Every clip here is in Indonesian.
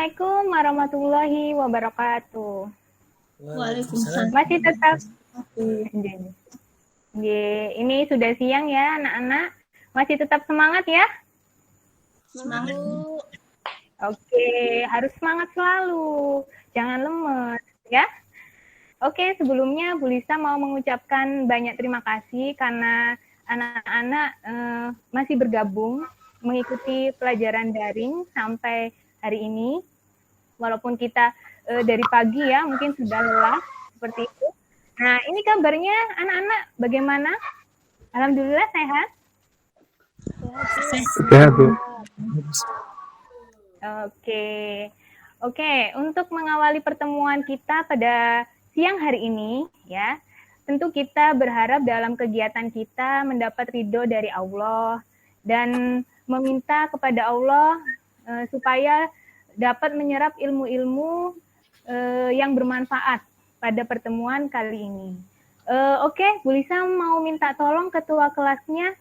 Assalamualaikum warahmatullahi wabarakatuh. Waalaikumsalam. Masih tetap ini sudah siang ya anak-anak. Masih tetap semangat ya? Semangat. Oke, harus semangat selalu. Jangan lemes ya. Oke, sebelumnya Bu Lisa mau mengucapkan banyak terima kasih karena anak-anak masih bergabung mengikuti pelajaran daring sampai hari ini. Walaupun kita dari pagi ya, mungkin sudah lelah seperti itu. Nah, ini kabarnya anak-anak bagaimana? Alhamdulillah sehat? Sehat, Bu. Oke, untuk mengawali pertemuan kita pada siang hari ini, ya, tentu kita berharap dalam kegiatan kita mendapat ridho dari Allah dan meminta kepada Allah supaya dapat menyerap ilmu-ilmu yang bermanfaat pada pertemuan kali ini. Oke, Bu Lisa mau minta tolong ketua kelasnya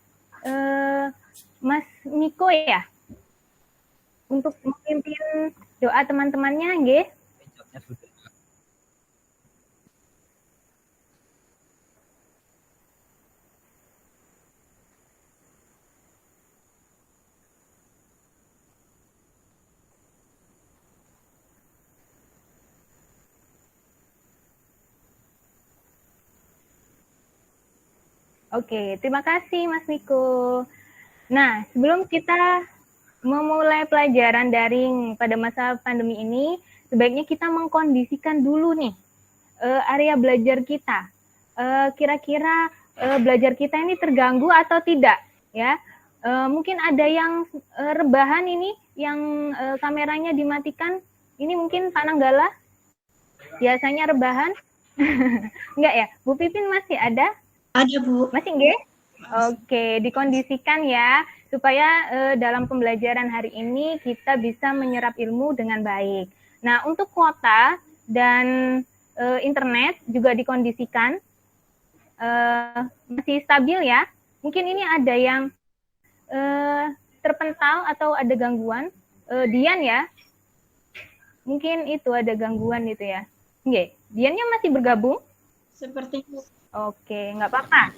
Mas Miko ya, untuk memimpin doa teman-temannya, nggih. Oke, terima kasih Mas Miko. Nah, sebelum kita memulai pelajaran daring pada masa pandemi ini, sebaiknya kita mengkondisikan dulu nih area belajar kita. Kira-kira belajar kita ini terganggu atau tidak? Ya, mungkin ada yang rebahan ini, yang kameranya dimatikan. Ini mungkin Pak Nanggala biasanya rebahan. Enggak ya? Bu Pipin masih ada? Ada, Bu. Masih nggih? Oke, dikondisikan ya supaya dalam pembelajaran hari ini kita bisa menyerap ilmu dengan baik. Nah, untuk kuota dan internet juga dikondisikan masih stabil ya. Mungkin ini ada yang terpental atau ada gangguan. Dian ya, mungkin itu ada gangguan itu ya. Nggih, Diannya masih bergabung? Seperti itu. Oke, nggak apa-apa.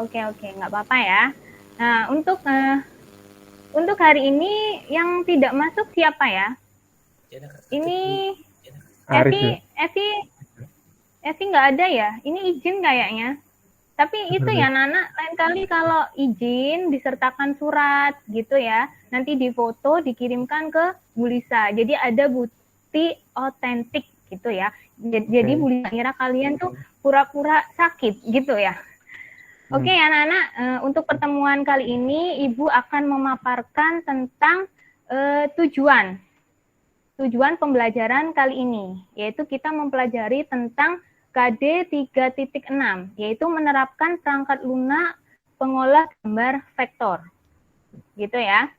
Oke, nggak apa-apa ya. Nah, untuk hari ini yang tidak masuk siapa ya? Ini Evi nggak ada ya? Ini izin kayaknya. Tapi itu ya Nana, lain kali kalau izin disertakan surat gitu ya. Nanti difoto dikirimkan ke Bu Lisa. Jadi ada bukti otentik gitu ya. Jadi Bu Lisa kira kalian tuh pura-pura sakit gitu ya. Oke ya Nana, untuk pertemuan kali ini Ibu akan memaparkan tentang tujuan pembelajaran kali ini, yaitu kita mempelajari tentang KD 3.6, yaitu menerapkan perangkat lunak pengolah gambar vektor. Gitu ya.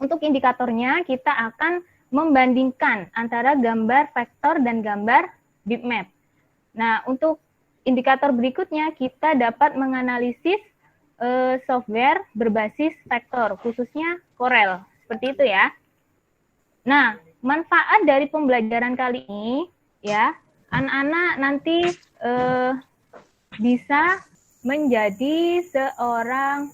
Untuk indikatornya kita akan membandingkan antara gambar vektor dan gambar bitmap. Nah, untuk indikator berikutnya kita dapat menganalisis software berbasis vektor, khususnya Corel. Seperti itu ya. Nah, manfaat dari pembelajaran kali ini ya, anak-anak nanti bisa menjadi seorang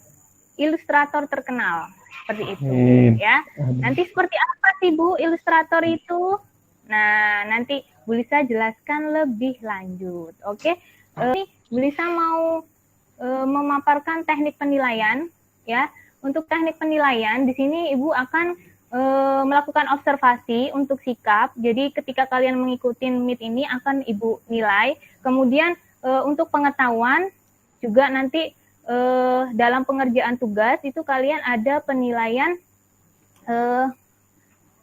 ilustrator terkenal seperti itu ya. Nanti seperti apa sih Bu ilustrator itu? Nah, nanti Bu Lisa jelaskan lebih lanjut. Oke. Bu Lisa mau memaparkan teknik penilaian ya. Untuk teknik penilaian di sini Ibu akan melakukan observasi untuk sikap. Jadi ketika kalian mengikuti Meet ini akan Ibu nilai. Kemudian untuk pengetahuan juga nanti dalam pengerjaan tugas itu kalian ada penilaian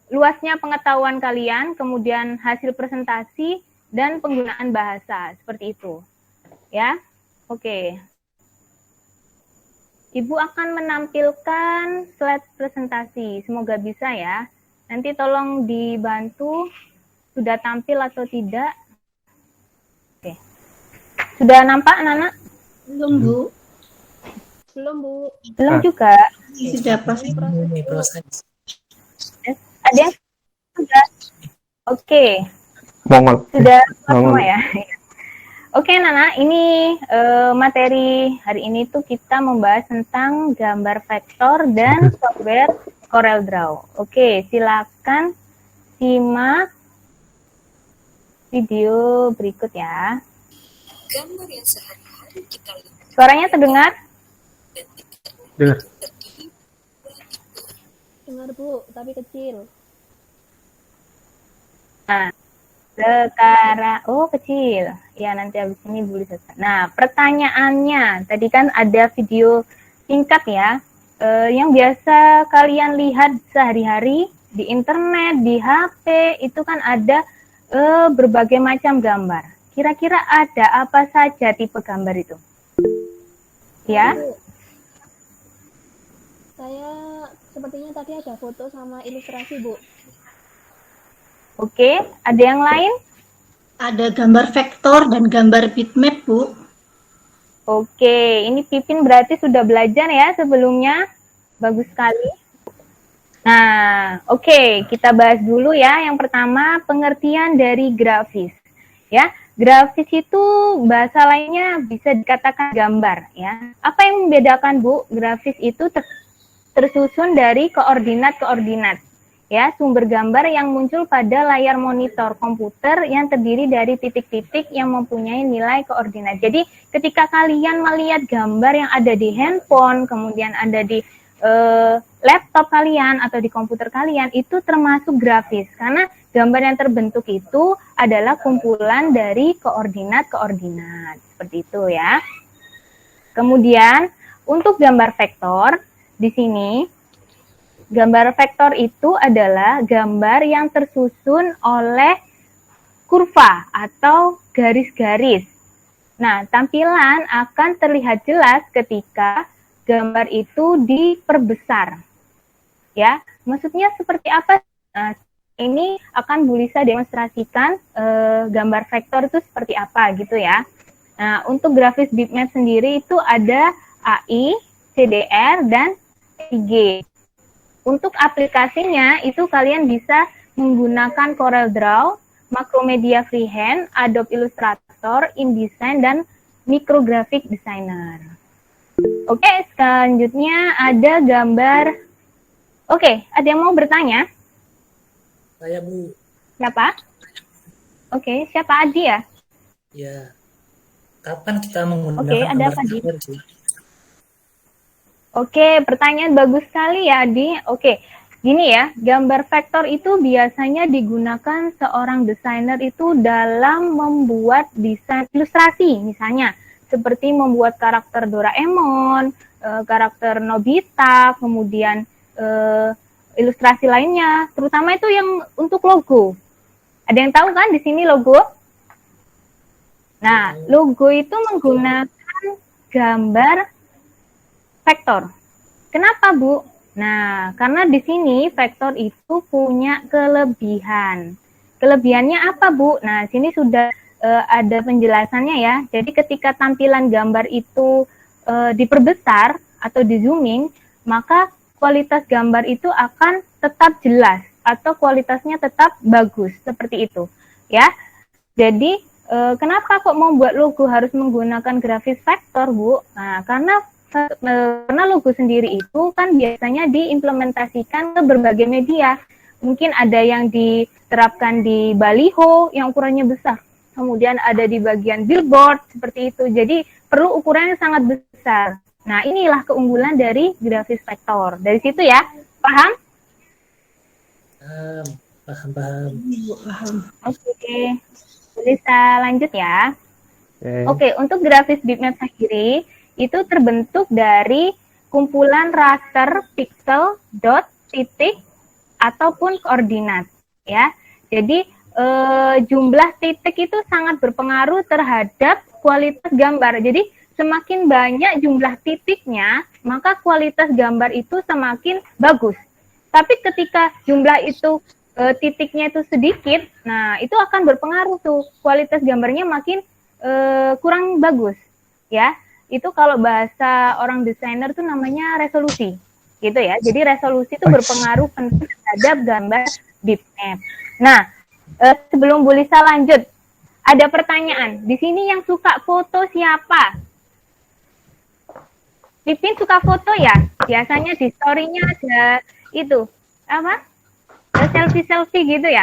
luasnya pengetahuan kalian, kemudian hasil presentasi dan penggunaan bahasa seperti itu. Ya. Oke. Ibu akan menampilkan slide presentasi. Semoga bisa ya. Nanti tolong dibantu sudah tampil atau tidak. Oke. Sudah nampak, Nana? Belum, Bu. Belum juga. Sudah proses. Ada yang sudah? Oke. Mongol. Sudah semua ya. Oke, Nana, ini materi hari ini tuh kita membahas tentang gambar vektor dan software CorelDRAW. Oke, silakan simak video berikut ya. Gambar yang sehari-hari kita lihat. Suaranya terdengar? Dengar. Dengar Bu, tapi kecil. Nah, sekarang, kecil. Ya, nanti habis ini boleh selesai. Nah, pertanyaannya, tadi kan ada video singkat ya, yang biasa kalian lihat sehari-hari di internet, di HP, itu kan ada berbagai macam gambar. Kira-kira ada apa saja tipe gambar itu? Ya? Saya sepertinya tadi ada foto sama ilustrasi, Bu. Oke, ada yang lain? Ada gambar vektor dan gambar bitmap, Bu. Oke, ini Pipin berarti sudah belajar ya sebelumnya. Bagus sekali. Nah, oke, kita bahas dulu ya. Yang pertama, pengertian dari grafis. Ya, grafis itu bahasa lainnya bisa dikatakan gambar ya. Apa yang membedakan, Bu? Grafis itu tersusun dari koordinat-koordinat. Ya, sumber gambar yang muncul pada layar monitor komputer yang terdiri dari titik-titik yang mempunyai nilai koordinat. Jadi, ketika kalian melihat gambar yang ada di handphone, kemudian ada di laptop kalian atau di komputer kalian, itu termasuk grafis. Karena gambar yang terbentuk itu adalah kumpulan dari koordinat-koordinat. Seperti itu ya. Kemudian, untuk gambar vektor, di sini, gambar vektor itu adalah gambar yang tersusun oleh kurva atau garis-garis. Nah, tampilan akan terlihat jelas ketika gambar itu diperbesar. Ya, maksudnya seperti apa? Nah, ini akan Bu Lisa demonstrasikan gambar vektor itu seperti apa gitu ya. Nah, untuk grafis bitmap sendiri itu ada AI, CDR, dan TG. Untuk aplikasinya itu kalian bisa menggunakan CorelDRAW, Macromedia Freehand, Adobe Illustrator, InDesign, dan Micrographic Designer. Oke, selanjutnya ada gambar. Oke, ada yang mau bertanya? Saya, Bu. Siapa? Oke, siapa Adi ya? Ya. Kapan kita menggunakan Oke, ada gambar apa, Di? vektor, Bu? Oke, pertanyaan bagus sekali ya, Adi. Oke, gini ya, gambar vektor itu biasanya digunakan seorang desainer itu dalam membuat desain ilustrasi, misalnya seperti membuat karakter Doraemon, karakter Nobita, kemudian ilustrasi lainnya, terutama itu yang untuk logo. Ada yang tahu kan di sini logo? Nah, logo itu menggunakan gambar vektor. Kenapa, Bu? Nah, karena di sini vektor itu punya kelebihan. Kelebihannya apa, Bu? Nah, sini sudah ada penjelasannya ya. Jadi ketika tampilan gambar itu diperbesar atau di zooming, maka kualitas gambar itu akan tetap jelas atau kualitasnya tetap bagus seperti itu, ya. Jadi kenapa kok mau buat logo harus menggunakan grafis vektor, Bu? Nah, karena logo sendiri itu kan biasanya diimplementasikan ke berbagai media. Mungkin ada yang diterapkan di baliho yang ukurannya besar. Kemudian ada di bagian billboard seperti itu. Jadi perlu ukuran yang sangat besar. Nah, inilah keunggulan dari grafis vektor. Dari situ ya, paham? Paham. Paham. Oke. Bisa lanjut ya. Oke, untuk grafis bitmap sendiri itu terbentuk dari kumpulan raster, pixel, dot, titik, ataupun koordinat. Ya, jadi jumlah titik itu sangat berpengaruh terhadap kualitas gambar. Jadi semakin banyak jumlah titiknya, maka kualitas gambar itu semakin bagus. Tapi ketika jumlah itu titiknya itu sedikit, nah itu akan berpengaruh tuh kualitas gambarnya makin kurang bagus, ya. Itu kalau bahasa orang desainer tuh namanya resolusi, gitu ya. Jadi resolusi itu berpengaruh penting terhadap gambar bitmap. Nah, sebelum Bu Lisa lanjut, ada pertanyaan. Di sini yang suka foto siapa? Pipin suka foto ya? Biasanya di story-nya ada itu, apa? Selfie-selfie gitu ya?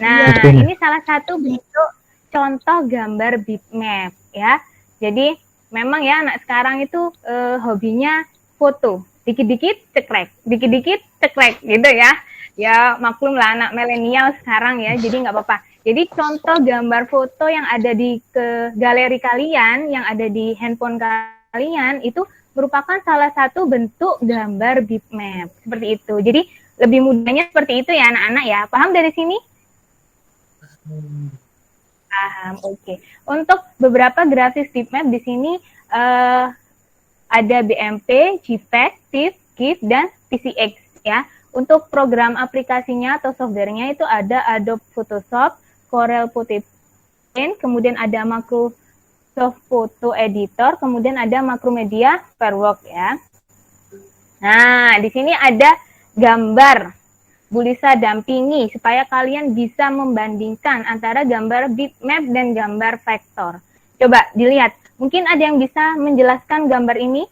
Nah, ini salah satu bentuk contoh gambar bitmap ya. Jadi memang ya anak sekarang itu hobinya foto. Dikit-dikit cekrek, dikit-dikit cekrek gitu ya. Ya maklum lah anak milenial sekarang ya, jadi nggak apa-apa. Jadi contoh gambar foto yang ada di galeri kalian, yang ada di handphone kalian, itu merupakan salah satu bentuk gambar bitmap. Seperti itu. Jadi lebih mudahnya seperti itu ya anak-anak ya. Paham dari sini? Paham, oke. Untuk beberapa grafis bitmap di sini ada BMP, JPEG, TIFF, GIF, dan PCX ya. Untuk program aplikasinya atau softwarenya itu ada Adobe Photoshop, Corel Photo Paint, kemudian ada Microsoft Photo Editor, kemudian ada Macromedia Fireworks ya. Nah, di sini ada gambar Bu Lisa dampingi supaya kalian bisa membandingkan antara gambar bitmap dan gambar vektor. Coba dilihat, mungkin ada yang bisa menjelaskan gambar ini?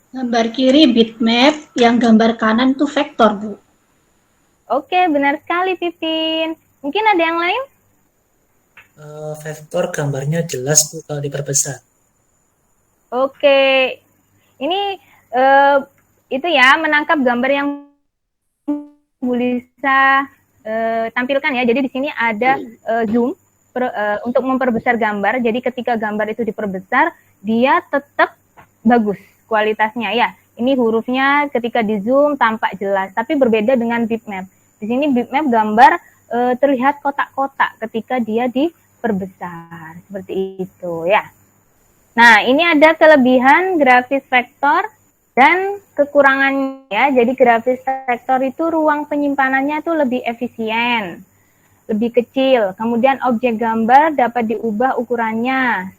Gambar kiri bitmap, yang gambar kanan itu vektor, Bu. Oke, benar sekali Pipin. Mungkin ada yang lain? Vektor gambarnya jelas Bu kalau diperbesar. Oke, ini itu ya menangkap gambar yang Bu Lisa tampilkan ya. Jadi di sini ada zoom untuk memperbesar gambar. Jadi ketika gambar itu diperbesar, dia tetap bagus kualitasnya ya. Ini hurufnya ketika di zoom tampak jelas, tapi berbeda dengan bitmap. Di sini bitmap gambar terlihat kotak-kotak ketika dia diperbesar seperti itu ya. Nah, ini ada kelebihan grafis vektor dan kekurangannya ya. Jadi grafis vektor itu ruang penyimpanannya tuh lebih efisien, lebih kecil. Kemudian objek gambar dapat diubah ukurannya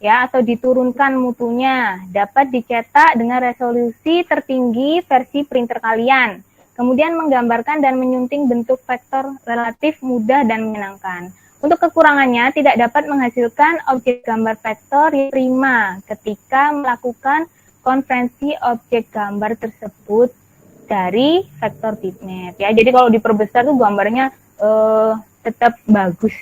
ya atau diturunkan mutunya, dapat dicetak dengan resolusi tertinggi versi printer kalian. Kemudian menggambarkan dan menyunting bentuk vektor relatif mudah dan menyenangkan. Untuk kekurangannya, tidak dapat menghasilkan objek gambar vektor yang prima ketika melakukan konversi objek gambar tersebut dari vektor bitmap ya. Jadi kalau diperbesar tuh gambarnya tetap bagus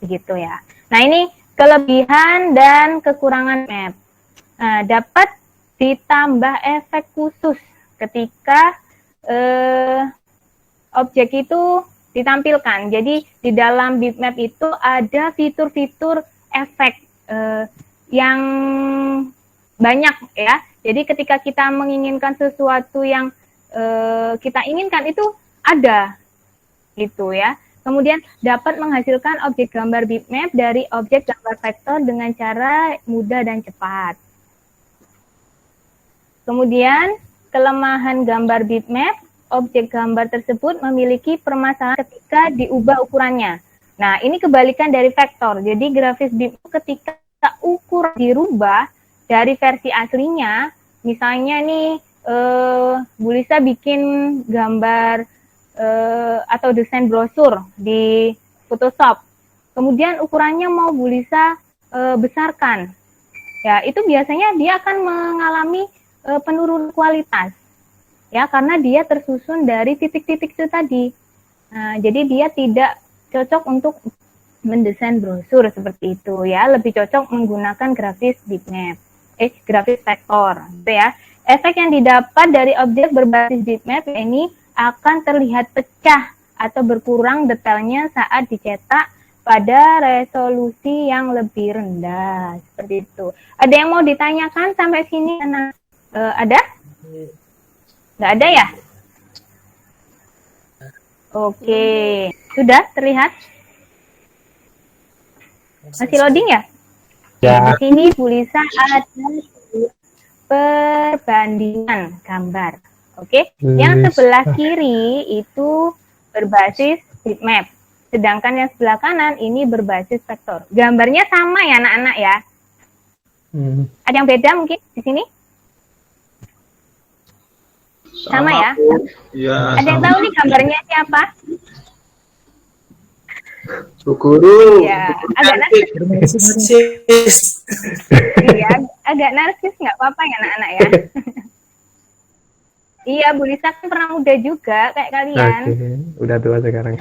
begitu ya. Nah, ini kelebihan dan kekurangan map. Nah, dapat ditambah efek khusus ketika objek itu ditampilkan. Jadi di dalam bitmap itu ada fitur-fitur efek yang banyak ya. Jadi ketika kita menginginkan sesuatu yang kita inginkan itu ada gitu ya. Kemudian dapat menghasilkan objek gambar bitmap dari objek gambar vektor dengan cara mudah dan cepat. Kemudian kelemahan gambar bitmap, objek gambar tersebut memiliki permasalahan ketika diubah ukurannya. Nah, ini kebalikan dari vektor. Jadi grafis bitmap ketika ukuran dirubah dari versi aslinya, misalnya nih Bu Lisa bikin gambar atau desain brosur di Photoshop. Kemudian ukurannya mau Bu Lisa besarkan. Ya, itu biasanya dia akan mengalami penurunan kualitas. Ya, karena dia tersusun dari titik-titik itu tadi. Nah, jadi dia tidak cocok untuk mendesain brosur seperti itu ya. Lebih cocok menggunakan grafis bitmap. Grafis vektor, gitu ya. Efek yang didapat dari objek berbasis bitmap ini akan terlihat pecah atau berkurang detailnya saat dicetak pada resolusi yang lebih rendah. Seperti itu. Ada yang mau ditanyakan sampai sini? Ada? Nggak ada ya? Oke. Sudah terlihat? Masih loading ya? Ya. Di sini Bu Lisa ada perbandingan gambar. Oke, yang sebelah kiri itu berbasis bitmap, sedangkan yang sebelah kanan ini berbasis vektor. Gambarnya sama ya anak-anak ya. Ada yang beda mungkin di sini? Sama ya? Bu. Iya, Ada yang tahu nih gambarnya siapa? Bu Guru. Ya, Bu Guru agak cantik. Narsis. Iya, agak narsis nggak apa-apa ya anak-anak ya. Iya, Bu Lisa kan pernah muda juga kayak kalian. Oke, udah tua sekarang.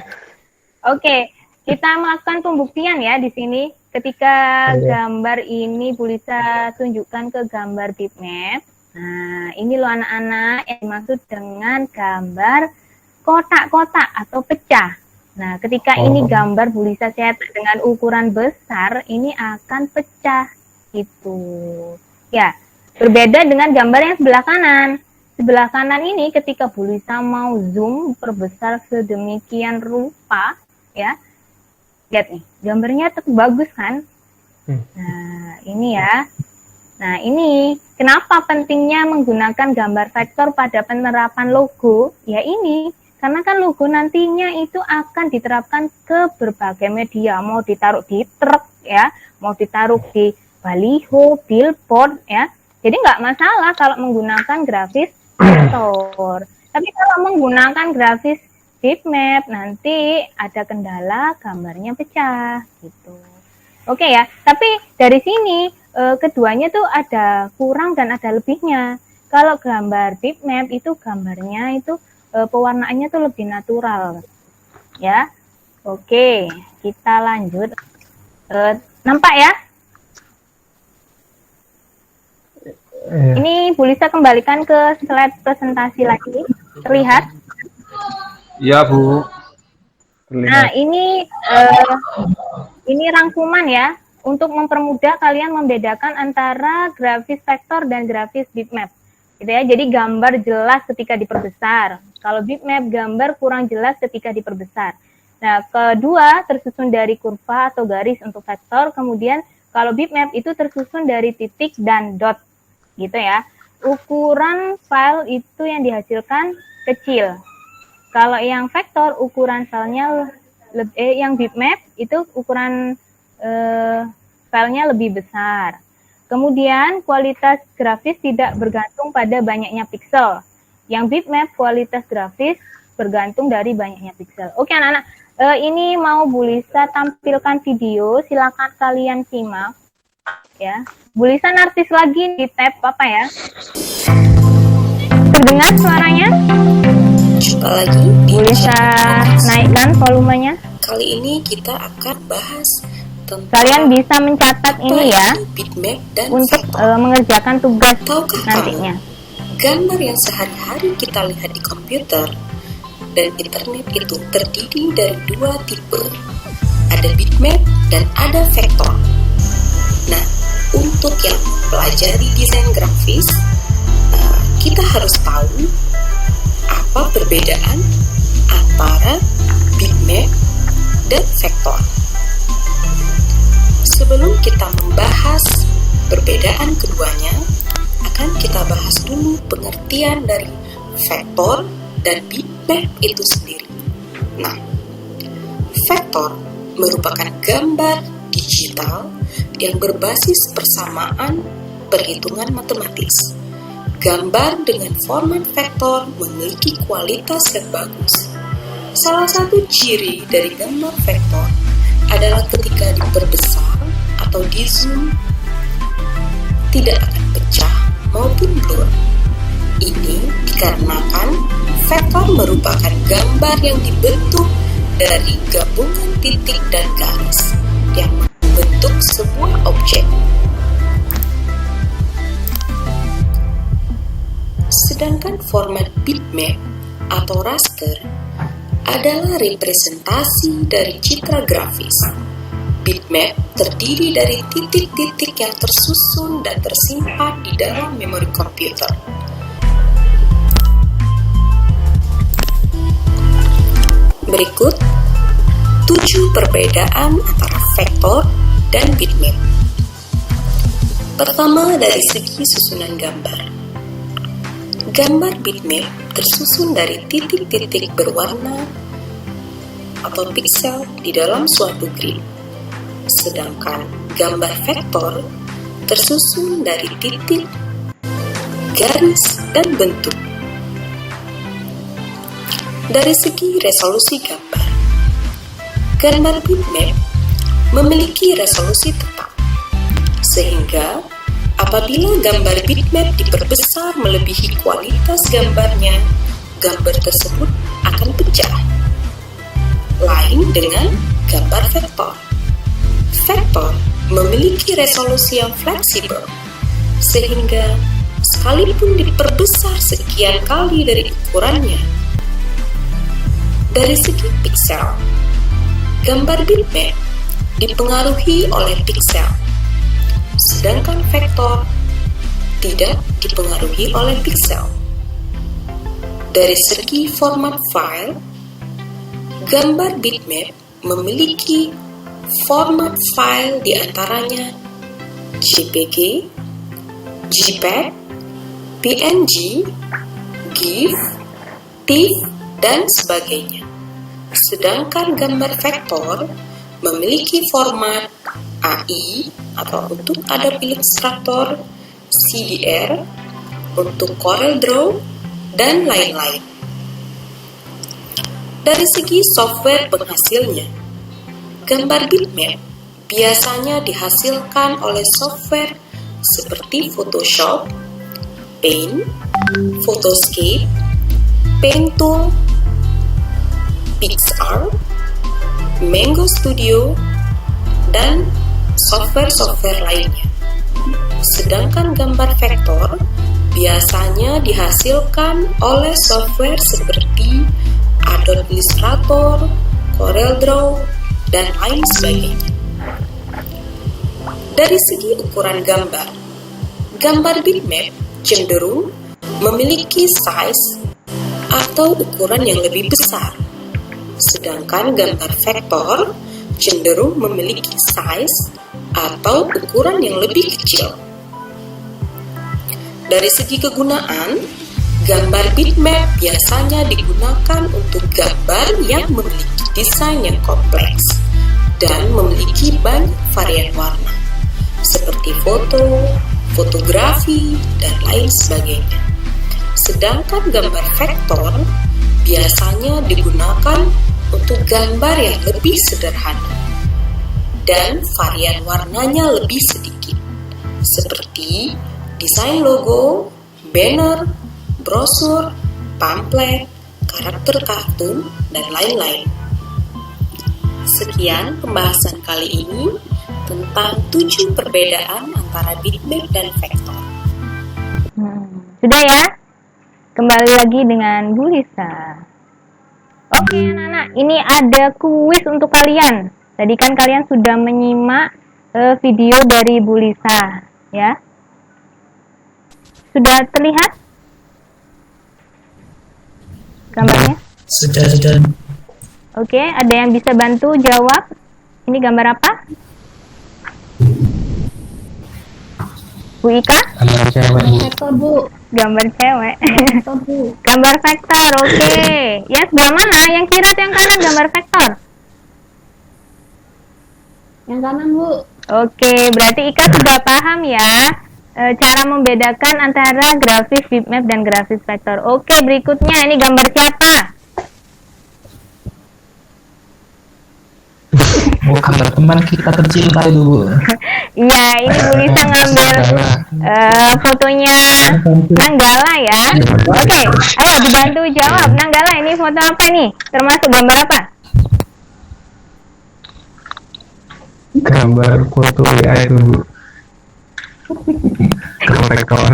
Oke, kita melakukan pembuktian ya di sini. Ketika gambar ini Bu Lisa tunjukkan ke gambar bitmap. Nah, ini loh anak-anak yang dimaksud dengan gambar kotak-kotak atau pecah. Nah, ketika ini gambar Bu Lisa cetak dengan ukuran besar, ini akan pecah gitu. Ya, berbeda dengan gambar yang sebelah kanan. Sebelah kanan ini ketika Bu Lisa mau zoom perbesar sedemikian rupa, ya, lihat nih, gambarnya tetap bagus kan? Nah, ini ya. Nah, ini kenapa pentingnya menggunakan gambar vektor pada penerapan logo? Ya ini, karena kan logo nantinya itu akan diterapkan ke berbagai media, mau ditaruh di truk ya, mau ditaruh di baliho, billboard ya. Jadi nggak masalah kalau menggunakan grafis vektor. Tapi kalau menggunakan grafis bitmap nanti ada kendala gambarnya pecah gitu. Oke ya, tapi dari sini keduanya tuh ada kurang dan ada lebihnya. Kalau gambar bitmap itu gambarnya itu pewarnaannya tuh lebih natural, ya. Oke, kita lanjut. Nampak ya? Ini Bu Lisa kembalikan ke slide presentasi lagi. Terlihat? Iya, Bu. Terlihat. Nah, ini rangkuman ya untuk mempermudah kalian membedakan antara grafis vektor dan grafis bitmap. Gitu ya. Jadi gambar jelas ketika diperbesar. Kalau bitmap gambar kurang jelas ketika diperbesar. Nah, kedua tersusun dari kurva atau garis untuk vektor, kemudian kalau bitmap itu tersusun dari titik dan dot. Gitu ya. Ukuran file itu yang dihasilkan kecil. Kalau yang vektor ukuran filenya yang bitmap itu ukuran filenya lebih besar. Kemudian kualitas grafis tidak bergantung pada banyaknya pixel. Yang bitmap kualitas grafis bergantung dari banyaknya pixel. Oke anak-anak, ini mau Bu Lisa tampilkan video, silakan kalian simak. Ya, Bu Lisa narsis lagi di tab apa ya? Terdengar suaranya? Jumpa lagi di Bu Lisa naikkan volumenya. Kali ini kita akan bahas tentang Kalian bisa mencatat ini ya bitmap dan untuk vektor. mengerjakan tugas Tahukah nantinya. kamu, gambar yang sehari-hari kita lihat di komputer dan internet itu terdiri dari dua tipe. Ada bitmap dan ada vektor. Nah, untuk yang pelajari desain grafis, kita harus tahu apa perbedaan antara bitmap dan vektor. Sebelum kita membahas perbedaan keduanya, akan kita bahas dulu pengertian dari vektor dan bitmap itu sendiri. Nah, vektor merupakan gambar digital yang berbasis persamaan perhitungan matematis. Gambar dengan format vektor memiliki kualitas yang bagus. Salah satu ciri dari gambar vektor adalah ketika diperbesar atau di zoom tidak akan pecah maupun blur. Ini dikarenakan vektor merupakan gambar yang dibentuk dari gabungan titik dan garis yang membentuk sebuah objek. Sedangkan format bitmap atau raster adalah representasi dari citra grafis. Bitmap terdiri dari titik-titik yang tersusun dan tersimpan di dalam memori komputer. Berikut 7 perbedaan antara vektor dan bitmap. Pertama, dari segi susunan gambar. Gambar bitmap tersusun dari titik-titik berwarna atau piksel di dalam suatu grid. Sedangkan gambar vektor tersusun dari titik, garis, dan bentuk. Dari segi resolusi gambar, gambar bitmap memiliki resolusi tetap, sehingga apabila gambar bitmap diperbesar melebihi kualitas gambarnya, gambar tersebut akan pecah. Lain dengan gambar vektor. Vektor memiliki resolusi yang fleksibel, sehingga sekalipun diperbesar sekian kali dari ukurannya. Dari segi piksel, gambar bitmap dipengaruhi oleh piksel, sedangkan vektor tidak dipengaruhi oleh piksel. Dari segi format file, gambar bitmap memiliki format file diantaranya JPG, JPEG, PNG, GIF, TIFF, dan sebagainya. Sedangkan gambar vektor memiliki format AI atau untuk Adobe Illustrator, CDR, untuk CorelDRAW, dan lain-lain. Dari segi software penghasilnya, gambar bitmap biasanya dihasilkan oleh software seperti Photoshop, Paint, Photoscape, Paintool, PixArt, Mango Studio, dan software-software lainnya. Sedangkan gambar vektor biasanya dihasilkan oleh software seperti Adobe Illustrator, CorelDRAW, dan lain sebagainya. Dari segi ukuran gambar, gambar bitmap cenderung memiliki size atau ukuran yang lebih besar, sedangkan gambar vektor cenderung memiliki size atau ukuran yang lebih kecil. Dari segi kegunaan, gambar bitmap biasanya digunakan untuk gambar yang memiliki desain yang kompleks dan memiliki banyak varian warna, seperti foto, fotografi, dan lain sebagainya. Sedangkan gambar vektor biasanya digunakan untuk gambar yang lebih sederhana dan varian warnanya lebih sedikit, seperti desain logo, banner, brosur, pamflet, karakter kartun, dan lain-lain. Sekian pembahasan kali ini tentang 7 perbedaan antara bitmap dan vektor. Sudah ya? Kembali lagi dengan Bu Lisa. Oke anak-anak, ini ada kuis untuk kalian. Tadi kan kalian sudah menyimak video dari Bu Lisa, ya? Sudah terlihat gambarnya? Sudah. Oke, ada yang bisa bantu jawab? Ini gambar apa? Bu Ika? Gambar cewek, Bu. Vektor, Bu. Gambar cewek. Vektor, Bu. Gambar vektor, oke. Ya, sebelah mana? Yang kiri atau yang kanan gambar vektor? Yang kanan, Bu. Oke, berarti Ika sudah paham ya cara membedakan antara grafis bitmap dan grafis vektor. Oke, berikutnya ini gambar siapa? Oh, gambar teman kita tercinta itu, Bu. Iya, ini Bu Lisa ngambil fotonya Nanggala ya. Oke, ayo dibantu jawab. Nanggala, ini foto apa nih? Termasuk gambar apa? Gambar foto WA itu, Bu. Vektor.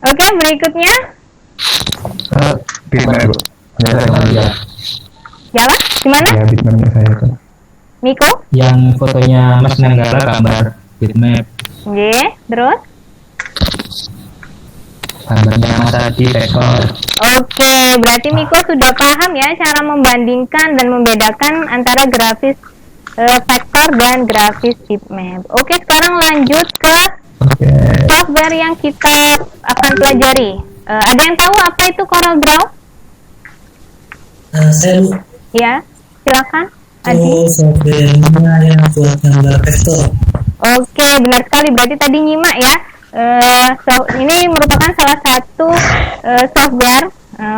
Oke, berikutnya. Bitmap, Bu. Ya. Jawab, gimana? Ya, bitmapnya saya tuh. Miko? Yang fotonya Mas Nanggala gambar bitmap, Oke, terus? gambarnya Mas Adi vektor. Oke, berarti Miko sudah paham ya cara membandingkan dan membedakan antara grafis vektor dan grafis bitmap. Oke, sekarang lanjut ke software yang kita akan pelajari. Ada yang tahu apa itu CorelDRAW? Saya Ya, silakan. Adi. software-nya yang buat gambar vektor. Oke, benar sekali. Berarti tadi nyimak ya. Ini merupakan salah satu software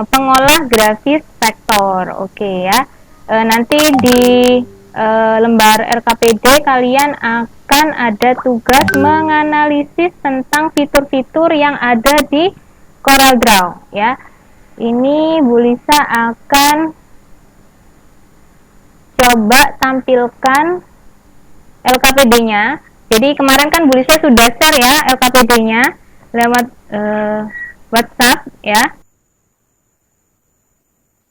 pengolah grafis vektor. Oke ya. Nanti di lembar RKPD kalian akan ada tugas menganalisis tentang fitur-fitur yang ada di CorelDRAW ya. Ini Bu Lisa akan coba tampilkan LKPD-nya. Jadi kemarin kan Bu Lisa sudah share ya LKPD-nya lewat WhatsApp ya.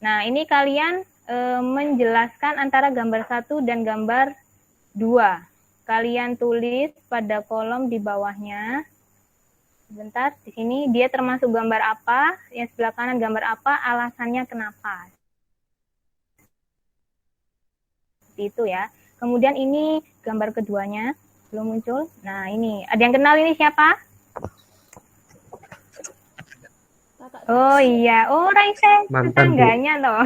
Nah, ini kalian menjelaskan antara gambar 1 dan gambar 2. Kalian tulis pada kolom di bawahnya. Sebentar, di sini dia termasuk gambar apa, yang sebelah kanan gambar apa, alasannya kenapa. Seperti itu ya. Kemudian ini gambar keduanya belum muncul. Nah, ini ada yang kenal ini siapa? Oh iya, oh Raisa tetangganya loh.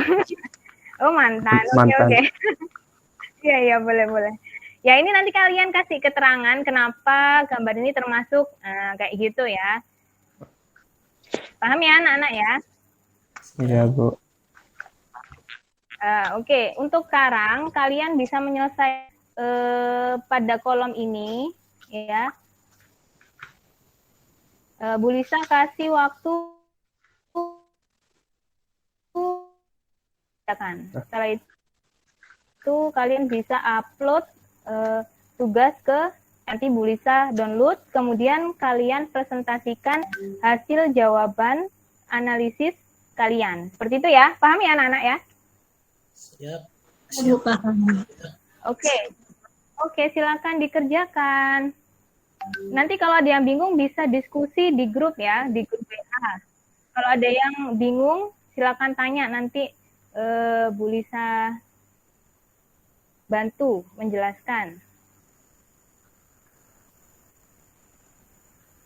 Oh mantan, oke. Iya iya boleh. Ya ini nanti kalian kasih keterangan kenapa gambar ini termasuk kayak gitu ya. Paham ya anak-anak ya? Iya Bu. Oke, untuk sekarang kalian bisa menyelesaikan pada kolom ini ya. Bu Lisa kasih waktu kan. Setelah itu kalian bisa upload tugas ke nanti Bu Lisa download, kemudian kalian presentasikan hasil jawaban analisis kalian. Seperti itu ya, paham ya anak-anak ya? Siap. Paham. Oke, silakan dikerjakan. Nanti kalau ada yang bingung bisa diskusi di grup ya, di grup WA. Kalau ada yang bingung silakan tanya, nanti Bu Lisa bantu menjelaskan.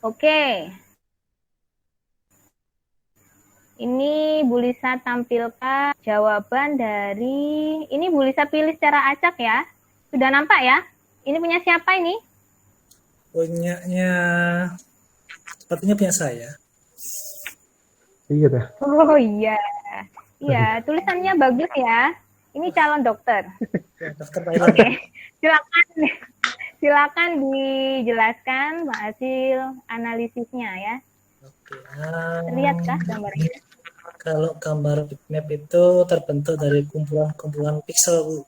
Oke. Ini Bu Lisa tampilkan jawaban dari, ini Bu Lisa pilih secara acak ya. Sudah nampak ya? Ini punya siapa ini? Punyanya, sepertinya punya saya. Iya dah. Oh iya. Iya, tulisannya bagus ya. Ini calon dokter. Dokter Oke, silakan dijelaskan hasil analisisnya ya. Oke. Lihatkah gambarnya? Kalau gambar bitmap itu terbentuk dari kumpulan-kumpulan pixel, Bu.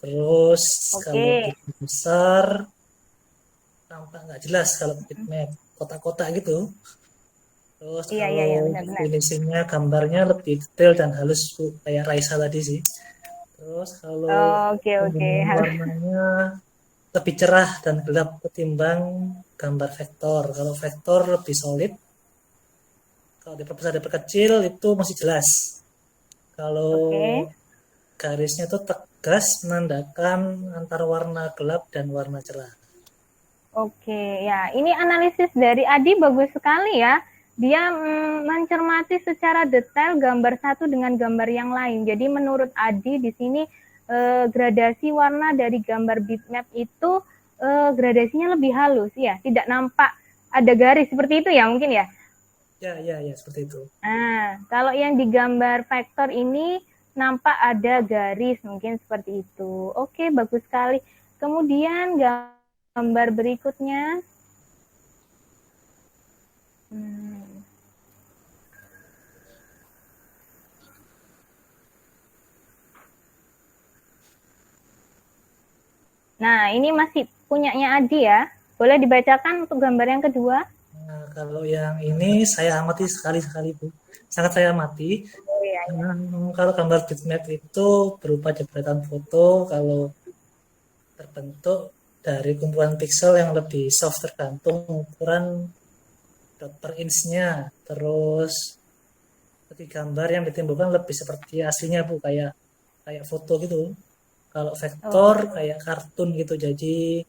Terus kalau bitmap besar tampak nggak jelas kalau bitmap kotak-kotak gitu. Terus kalau finishingnya gambarnya lebih detail dan halus, Bu, kayak Raisa tadi sih. Terus kalau warnanya lebih cerah dan gelap ketimbang gambar vektor. Kalau vektor lebih solid. Kalau diperbesar diperkecil itu masih jelas. Kalau garisnya itu tegas menandakan antara warna gelap dan warna cerah. Oke, ya ini analisis dari Adi bagus sekali ya. Dia mencermati secara detail gambar satu dengan gambar yang lain. Jadi menurut Adi di sini gradasi warna dari gambar bitmap itu gradasinya lebih halus ya, tidak nampak ada garis seperti itu ya mungkin ya. Ya, seperti itu. Nah, kalau yang di gambar vektor ini nampak ada garis mungkin seperti itu. Oke, bagus sekali. Kemudian gambar berikutnya. Nah, ini masih punyanya Adi ya. Boleh dibacakan untuk gambar yang kedua? Nah, kalau yang ini saya amati sekali-sekali, Bu. Sangat saya amati. Kalau gambar bitmap itu berupa jepretan foto, kalau terbentuk dari kumpulan pixel yang lebih soft tergantung ukuran dot per inch-nya. Terus gambar yang ditimbulkan lebih seperti aslinya, Bu, kayak foto gitu. Kalau vektor kayak kartun gitu, jadi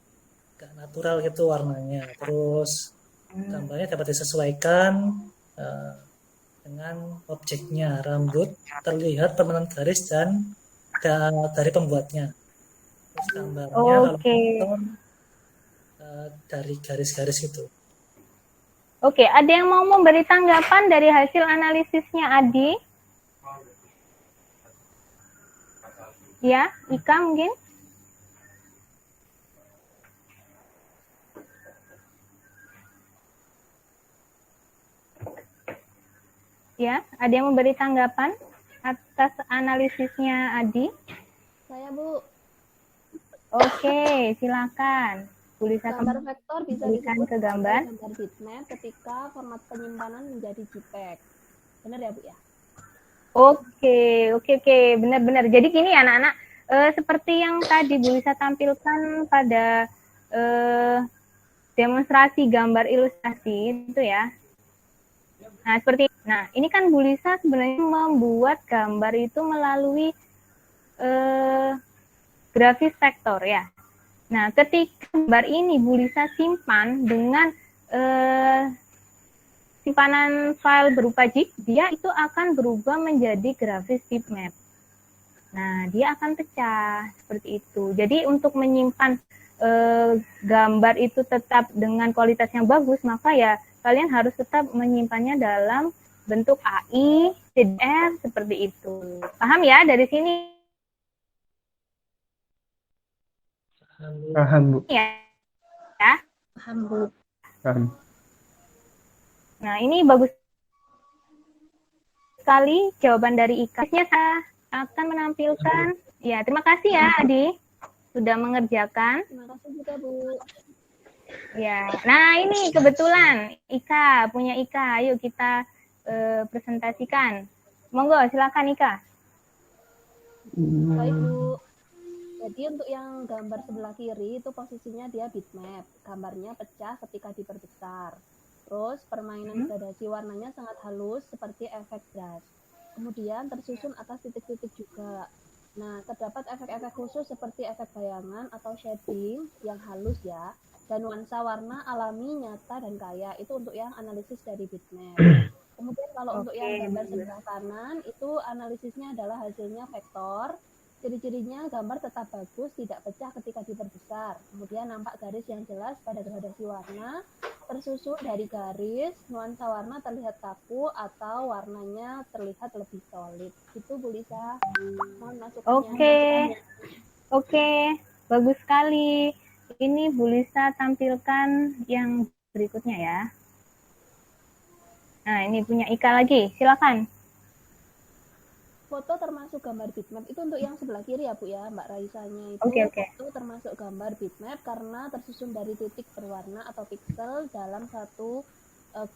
gak natural gitu warnanya. Terus gambarnya dapat disesuaikan dengan objeknya. Rambut terlihat permanen garis dan dari pembuatnya. Terus gambarnya kalau vektor dari garis-garis gitu. Oke, ada yang mau memberi tanggapan dari hasil analisisnya Adi? Ya, Ika mungkin? Ya, ada yang memberi tanggapan atas analisisnya Adi? Saya, Bu. Oke, silakan. Lisa Gambar vektor bisa berikan disebut ke gambar. gambar bitmap ketika format penyimpanan menjadi JPEG. Benar ya, Bu ya? Oke, benar-benar. Jadi gini ya anak-anak, seperti yang tadi Bu Lisa tampilkan pada demonstrasi gambar ilustrasi itu ya. Nah, ini kan Bu Lisa sebenarnya membuat gambar itu melalui grafis vektor ya. Nah, ketika gambar ini Bu Lisa simpan dengan simpanan file berupa zip, dia itu akan berubah menjadi grafis bitmap. Nah, dia akan pecah seperti itu. Jadi untuk menyimpan gambar itu tetap dengan kualitas yang bagus, maka ya kalian harus tetap menyimpannya dalam bentuk AI, PDF seperti itu. Paham ya dari sini? Paham, Bu. Ya. Paham, Bu. Paham. Nah, ini bagus sekali jawaban dari Ika. Saya akan menampilkan. Ya, terima kasih ya Adi sudah mengerjakan. Terima kasih juga, Bu. Ya, nah ini kebetulan Ika punya Ika. Ayo kita presentasikan. Monggo, silakan Ika. Baik, Bu. Jadi untuk yang gambar sebelah kiri itu posisinya dia bitmap. Gambarnya pecah ketika diperbesar. Terus permainan gradasi warnanya sangat halus seperti efek brush. Kemudian tersusun atas titik-titik juga. Nah, terdapat efek-efek khusus seperti efek bayangan atau shading yang halus ya. Dan nuansa warna alami, nyata, dan kaya. Itu untuk yang analisis dari bitmap. Kemudian kalau untuk yang gambar sebelah kanan itu analisisnya adalah hasilnya vektor. Ciri-cirinya gambar tetap bagus, tidak pecah ketika diperbesar. Kemudian nampak garis yang jelas pada gradasi warna, tersusun dari garis, nuansa warna terlihat kaku atau warnanya terlihat lebih solid. Itu Bu Lisa. Mohon masukannya. Oke, bagus sekali. Ini Bu Lisa tampilkan yang berikutnya ya. Nah, ini punya Ika lagi. Silakan. Foto termasuk gambar bitmap itu untuk yang sebelah kiri ya Bu ya, Mbak Raisanya itu. Foto termasuk gambar bitmap karena tersusun dari titik berwarna atau pixel dalam satu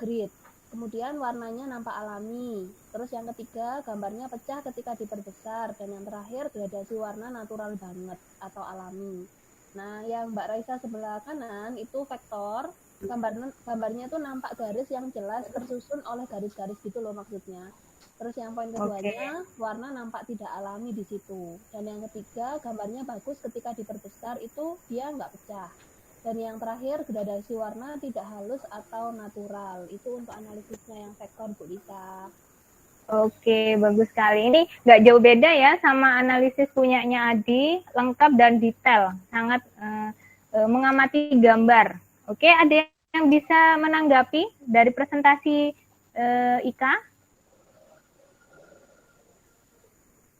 grid. Kemudian warnanya nampak alami. Terus yang ketiga gambarnya pecah ketika diperbesar, dan yang terakhir gradasi warna natural banget atau alami. Nah, yang Mbak Raisa sebelah kanan itu vektor. Gambarnya tuh nampak garis yang jelas tersusun oleh garis-garis gitu loh maksudnya. Terus yang poin keduanya, warna nampak tidak alami di situ. Dan yang ketiga, gambarnya bagus ketika diperbesar itu dia nggak pecah. Dan yang terakhir, gradasi warna tidak halus atau natural. Itu untuk analisisnya yang vektor, Bu Lisa. Oke, bagus sekali. Ini nggak jauh beda ya sama analisis punyanya Adi, lengkap dan detail. Sangat mengamati gambar. Oke, ada yang bisa menanggapi dari presentasi Ika?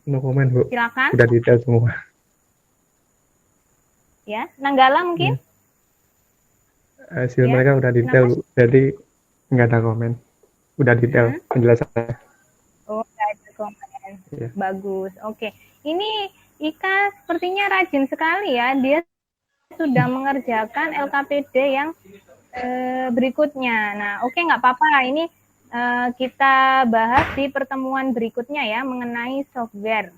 No comment, Bu. Silakan. Udah detail semua. Ya, Nanggala mungkin? Hasil mereka udah detail, Bu. Jadi nggak ada komen. Udah detail penjelasannya. Oh, nggak ada komen. Ya. Bagus. Oke. Ini Ika sepertinya rajin sekali ya. Dia sudah mengerjakan LKPD yang berikutnya. Nah, oke, nggak apa-apa. Ini kita bahas di pertemuan berikutnya ya mengenai software.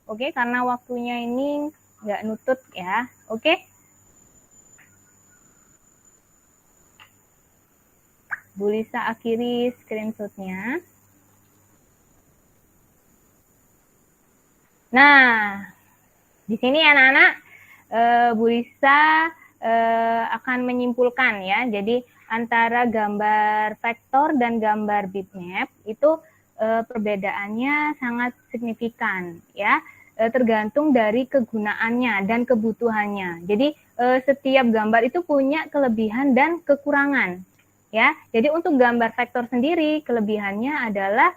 Oke, karena waktunya ini nggak nutut ya. Oke. Bu Lisa akhiri screenshot-nya. Nah, di sini anak-anak Bu Lisa akan menyimpulkan ya. Jadi antara gambar vektor dan gambar bitmap itu perbedaannya sangat signifikan ya, tergantung dari kegunaannya dan kebutuhannya. Jadi setiap gambar itu punya kelebihan dan kekurangan. ya. Jadi untuk gambar vektor sendiri kelebihannya adalah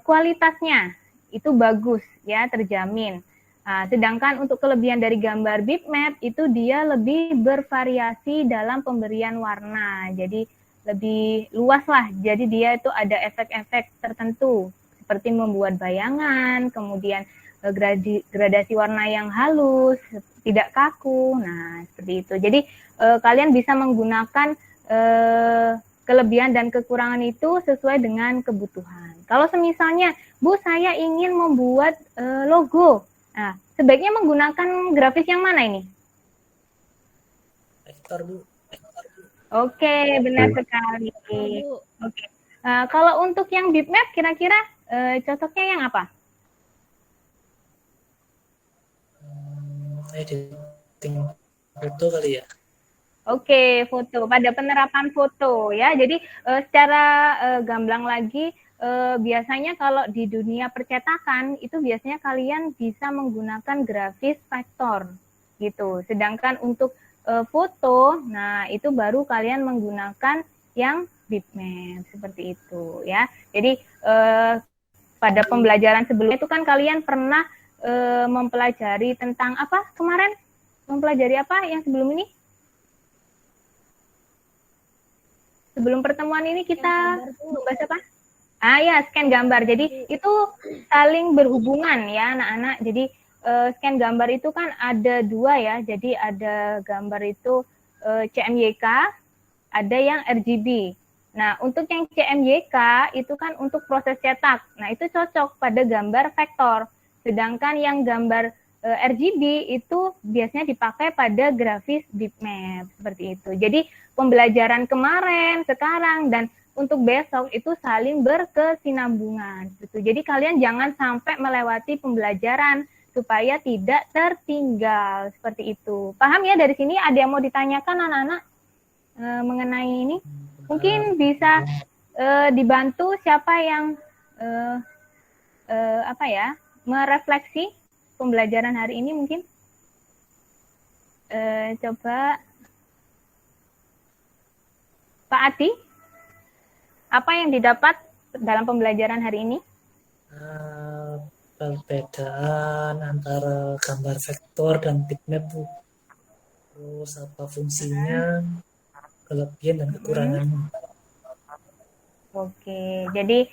kualitasnya itu bagus ya, terjamin. Nah, sedangkan untuk kelebihan dari gambar bitmap itu dia lebih bervariasi dalam pemberian warna. Jadi lebih luas lah. Jadi dia itu ada efek-efek tertentu seperti membuat bayangan, kemudian gradasi warna yang halus, tidak kaku. Nah, seperti itu. Jadi kalian bisa menggunakan kelebihan dan kekurangan itu sesuai dengan kebutuhan. Kalau semisalnya, Bu, saya ingin membuat logo. Nah, sebaiknya menggunakan grafis yang mana ini? Vektor, Bu. Oke, benar sekali. Oke. Kalau untuk yang bitmap, kira-kira cocoknya yang apa? Editing foto kali ya. Oke, foto. Pada penerapan foto ya. Jadi secara gamblang lagi, biasanya kalau di dunia percetakan itu biasanya kalian bisa menggunakan grafis vektor gitu. Sedangkan untuk foto, nah itu baru kalian menggunakan yang bitmap seperti itu ya. Jadi pada pembelajaran sebelumnya itu kan kalian pernah mempelajari tentang apa kemarin? Mempelajari apa yang sebelum ini? Sebelum pertemuan ini kita membahas apa? Ya, scan gambar. Jadi itu saling berhubungan ya anak-anak. Jadi scan gambar itu kan ada dua ya. Jadi ada gambar itu CMYK, ada yang RGB. Nah, untuk yang CMYK itu kan untuk proses cetak. Nah, itu cocok pada gambar vektor. Sedangkan yang gambar RGB itu biasanya dipakai pada grafis bitmap seperti itu. Jadi pembelajaran kemarin, sekarang, dan untuk besok itu saling berkesinambungan. Gitu. Jadi kalian jangan sampai melewati pembelajaran supaya tidak tertinggal seperti itu. Paham ya dari sini? Ada yang mau ditanyakan anak-anak mengenai ini? Mungkin bisa dibantu siapa yang merefleksi pembelajaran hari ini mungkin. Coba Pak Ati, apa yang didapat dalam pembelajaran hari ini? Perbedaan antara gambar vektor dan bitmap, Bu. Terus apa fungsinya, kelebihan dan kekurangannya. Oke, jadi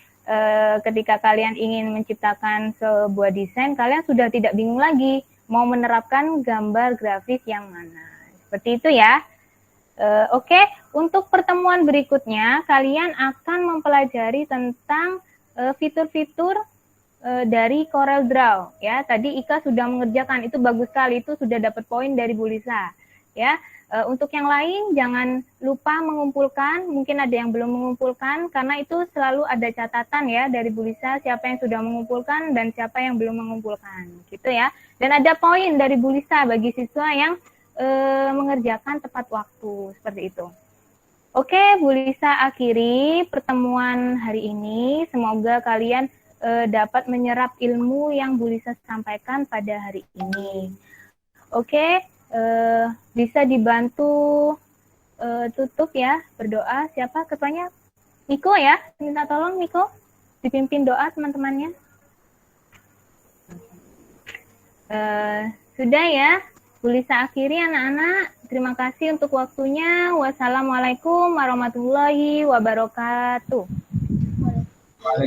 ketika kalian ingin menciptakan sebuah desain, kalian sudah tidak bingung lagi mau menerapkan gambar grafis yang mana. Seperti itu ya. Oke, untuk pertemuan berikutnya kalian akan mempelajari tentang fitur-fitur dari CorelDRAW ya. Tadi Ika sudah mengerjakan, itu bagus sekali, itu sudah dapat poin dari Bu Lisa ya. Untuk yang lain jangan lupa mengumpulkan, mungkin ada yang belum mengumpulkan karena itu selalu ada catatan ya dari Bu Lisa siapa yang sudah mengumpulkan dan siapa yang belum mengumpulkan gitu ya. Dan ada poin dari Bu Lisa bagi siswa yang mengerjakan tepat waktu seperti itu. Oke, Bu Lisa akhiri pertemuan hari ini. Semoga kalian dapat menyerap ilmu yang Bu Lisa sampaikan pada hari ini. Oke. Bisa dibantu tutup ya, berdoa. Siapa ketuanya? Miko ya, minta tolong Miko dipimpin doa teman-temannya. Sudah ya, Bu Lisa akhiri anak-anak. Terima kasih untuk waktunya. Wassalamualaikum warahmatullahi wabarakatuh.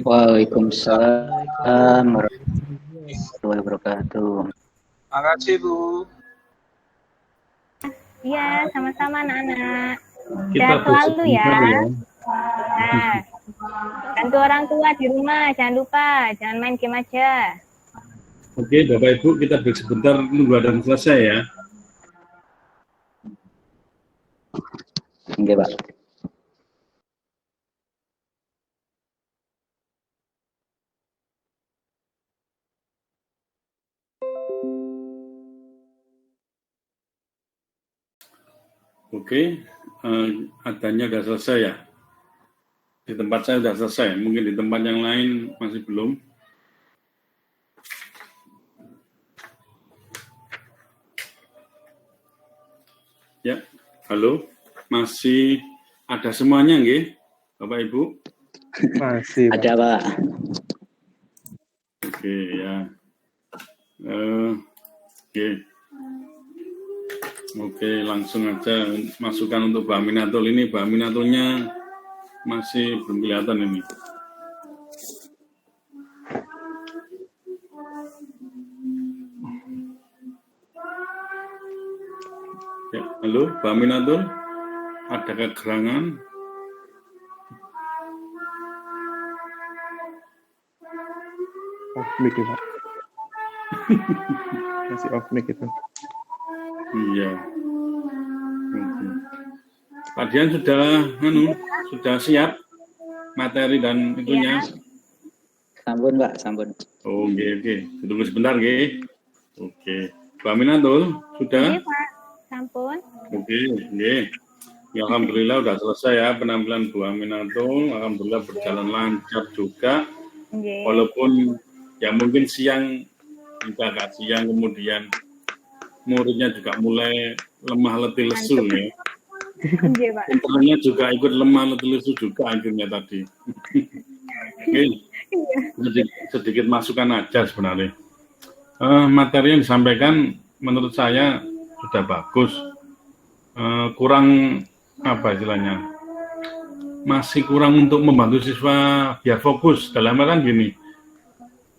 Waalaikumsalam warahmatullahi wabarakatuh. Terima kasih Bu. Iya, sama-sama anak-anak. Sehat selalu ya. Nah, bantu orang tua di rumah, jangan lupa, jangan main game aja. Oke, Bapak Ibu, kita break sebentar, nunggu ada yang selesai ya. Oke, Pak. Oke, adanya sudah selesai ya. Di tempat saya sudah selesai, mungkin di tempat yang lain masih belum. Ya, halo, masih Ada semuanya nggih, Bapak Ibu? Masih. Ada, Pak. Oke ya. Oke, langsung aja masukkan untuk Mbak Aminatul ini. Mbak Aminatulnya masih belum kelihatan ini. Ya, halo, Mbak Aminatul, ada kegerangan? Off mic ya, Pak. Masih off mic itu. Iya. Oke. Pak Dian sudah siap materi dan itunya. Sampun, Pak, sampun. Oke. Tunggu sebentar, nggih. Oke. Mbak Aminatul, sudah? Iya, Pak. Sampun. Oke, nggih. Ya, alhamdulillah sudah selesai ya penampilan Bu Aminatul. Alhamdulillah berjalan lancar juga. Nggih. Walaupun ya mungkin siang juga agak siang, kemudian muridnya juga mulai lemah letih lesu ya. Nggih, Pak. Internet juga ikut lemah letih lesu juga akhirnya tadi. Oke. Sedikit masukan aja sebenarnya. Materi yang disampaikan menurut saya sudah bagus. Kurang apa istilahnya? Masih kurang untuk membantu siswa biar fokus. Dalam hal kan gini.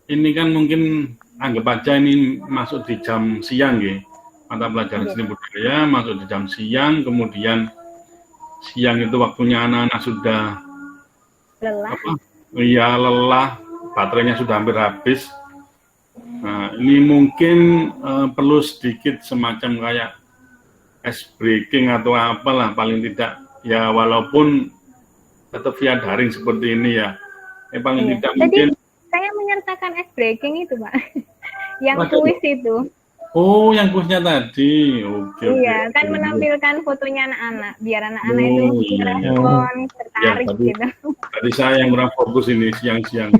Ini kan mungkin anggap aja ini masuk di jam siang ya. Mata pelajaran seni budaya masuk di jam siang, kemudian siang itu waktunya anak-anak sudah lelah, baterainya sudah hampir habis. Nah, ini mungkin perlu sedikit semacam kayak ice breaking atau apalah, paling tidak ya, walaupun tetap via daring seperti ini ya. Paling tidak mungkin. Saya menyertakan ice breaking itu, Pak. Yang kuis itu. Oh, yang kuisnya tadi. Oke. Iya, kan menampilkan fotonya anak-anak, biar anak-anak itu respon, tertarik ya, gitu. Tadi saya yang kurang fokus ini siang-siang.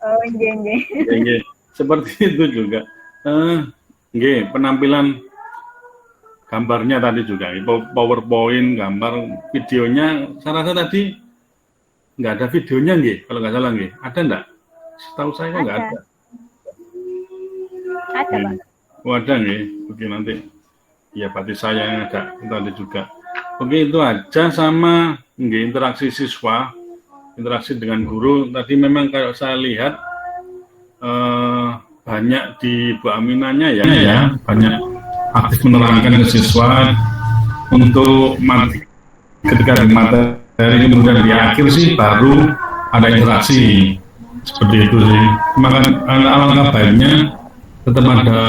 Oh, nggih. Seperti itu juga. Nggih, penampilan gambarnya tadi juga, PowerPoint, gambar, videonya, saya rasa tadi nggak ada videonya nggih, kalau nggak salah nggih. Ada nggak? Setahu saya nggak ada. Ada, Pak. Oh, ada nggih. Oke, nanti. Ya, berarti saya yang ada tadi juga. Oke, itu aja sama nggih, interaksi siswa, interaksi dengan guru. Tadi memang kalau saya lihat banyak di Bu Aminahnya ya, banyak aktif menerangkan ke siswa untuk ketika di materi, kemudian di akhir sih baru ada interaksi seperti itu sih. Maka alangkah baiknya tetap ada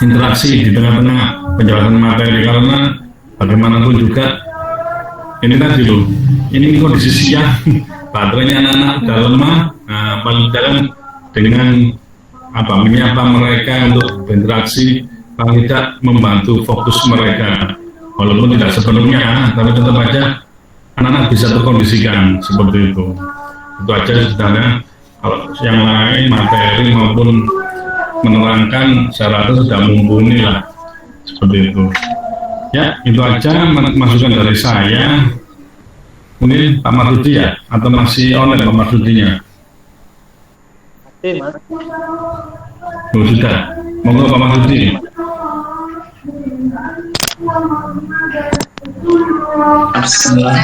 interaksi di tengah-tengah penjelasan materi, karena bagaimanapun juga ini tadi loh, ini kondisi siang, baterainya anak-anak sudah lemah. Nah, paling dalam dengan menyapa mereka untuk berinteraksi, paling tidak membantu fokus mereka, walaupun tidak sepenuhnya, tapi tetap aja anak-anak bisa terkondisikan seperti itu. Itu aja sebenarnya. Kalau yang lain materi maupun menerangkan saya rasa sudah mumpuni lah, seperti itu. Ya, itu aja masukan dari saya. Mungkin Pak Marsudi ya, atau masih online Pak Marsudinya? Oh, sudah. Monggo Pak Marsudi. Bismillah.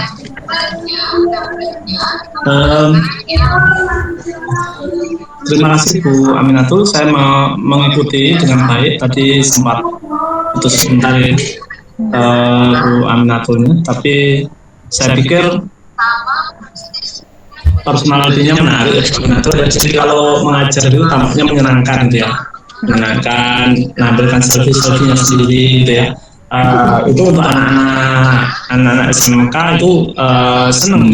Terima kasih Bu Aminatul, saya mengikuti dengan baik. Tadi sempat putus sebentar Bu Aminatulnya, tapi saya pikir personalitinya menarik Bu Aminatul. Jadi kalau mengajar itu tampaknya menyenangkan gitu ya, menyenangkan, menampilkan selfie-selfie-nya sendiri gitu ya. Itu untuk anak-anak SMK itu senang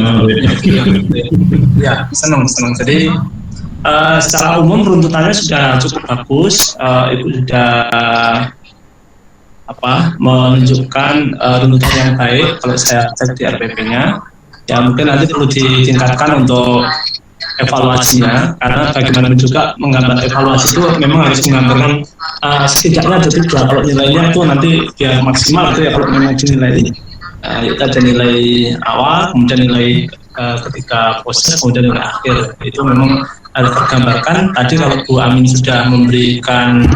ya, senang. Jadi secara umum runtutannya sudah cukup bagus. Ibu sudah menunjukkan runtutan yang baik. Kalau saya cek di RPP-nya, ya mungkin nanti perlu ditingkatkan untuk evaluasinya, karena bagaimanapun juga menggambar evaluasi itu memang harus menggambarkan setidaknya ada 3. Kalau nilainya itu nanti biar maksimal itu ya, kalau memang dinilai itu ada nilai awal, kemudian nilai ketika proses, kemudian nilai akhir. Itu memang harus tergambarkan. Tadi kalau Bu Amin sudah memberikan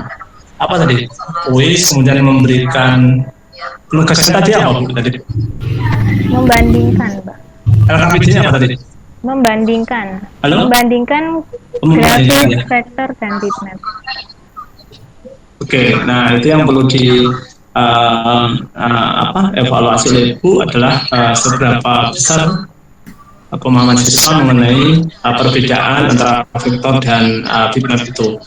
apa tadi, kuis, kemudian memberikan penugasnya tadi apa Bu tadi? Membandingkan, Mbak. LKPD-nya apa tadi? Membandingkan. Halo? Membandingkan Membandingkan, grafis, ya. vektor, dan bitmap. Oke, nah itu yang perlu di evaluasi oleh Bu adalah seberapa besar pemahaman siswa mengenai perbedaan antara vektor dan bitmap itu.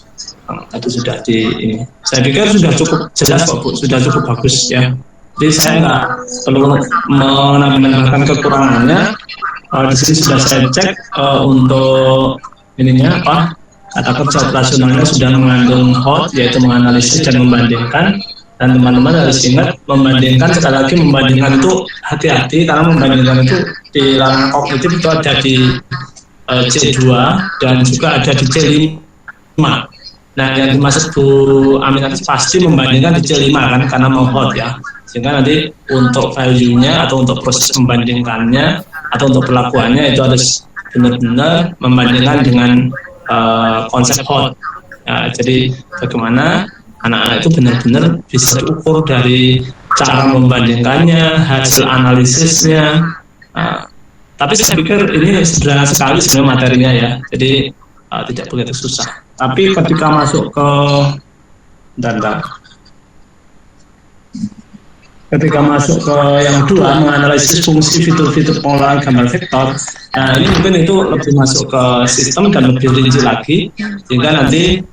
Itu sudah ini. Saya pikir sudah cukup jelas kok Bu, sudah cukup bagus ya. Jadi saya nggak perlu menambahkan kekurangannya. Di sini sudah saya cek untuk ininya kata kerja operasionalnya sudah mengandung HOT, yaitu menganalisis dan membandingkan. Dan teman-teman harus ingat, membandingkan, sekali lagi membandingkan itu hati-hati, karena membandingkan itu di ranah kognitif itu ada di C2 dan juga ada di C5. Nah, yang dimaksud Bu Amin pasti membandingkan di C5 kan, karena mau HOT ya. Sehingga nanti untuk value-nya atau untuk proses membandingkannya atau untuk perlakuannya itu harus benar-benar membandingkan dengan konsep HOT. Jadi bagaimana anak-anak itu benar-benar bisa diukur dari cara membandingkannya, hasil analisisnya. Tapi saya pikir ini sederhana sekali sebenarnya materinya ya, jadi tidak begitu susah. Tapi ketika masuk ke ketika masuk ke yang kedua, menganalisis fungsi fitur-fitur pengolahan gambar vektor, nah ini mungkin itu lebih masuk ke sistem dan lebih rinci lagi, sehingga nanti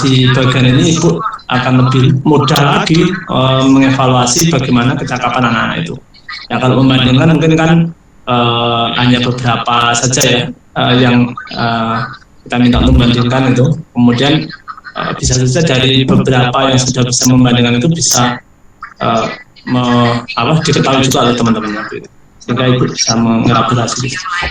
di bagian ini Ibu akan lebih mudah lagi mengevaluasi bagaimana kecakapan anak-anak itu. Ya kalau membandingkan mungkin kan hanya beberapa saja ya yang kita minta untuk membandingkan itu. Kemudian bisa saja dari beberapa yang sudah bisa membandingkan itu bisa diketahui juga oleh teman-teman itu. Sehingga Ibu bisa mengelaborasi.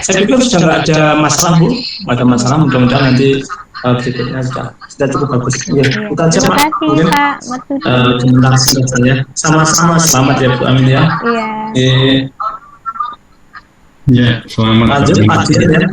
Saya pikir sudah nggak ada masalah Bu, nggak ada masalah. Mudah-mudahan nanti berikutnya sudah cukup bagus. Ya, kita aja Pak. Mungkin sebentar saja. Sama-sama, selamat ya Bu Amin ya. Iya. Ya, selamat. Lanjut Pak Dian ya.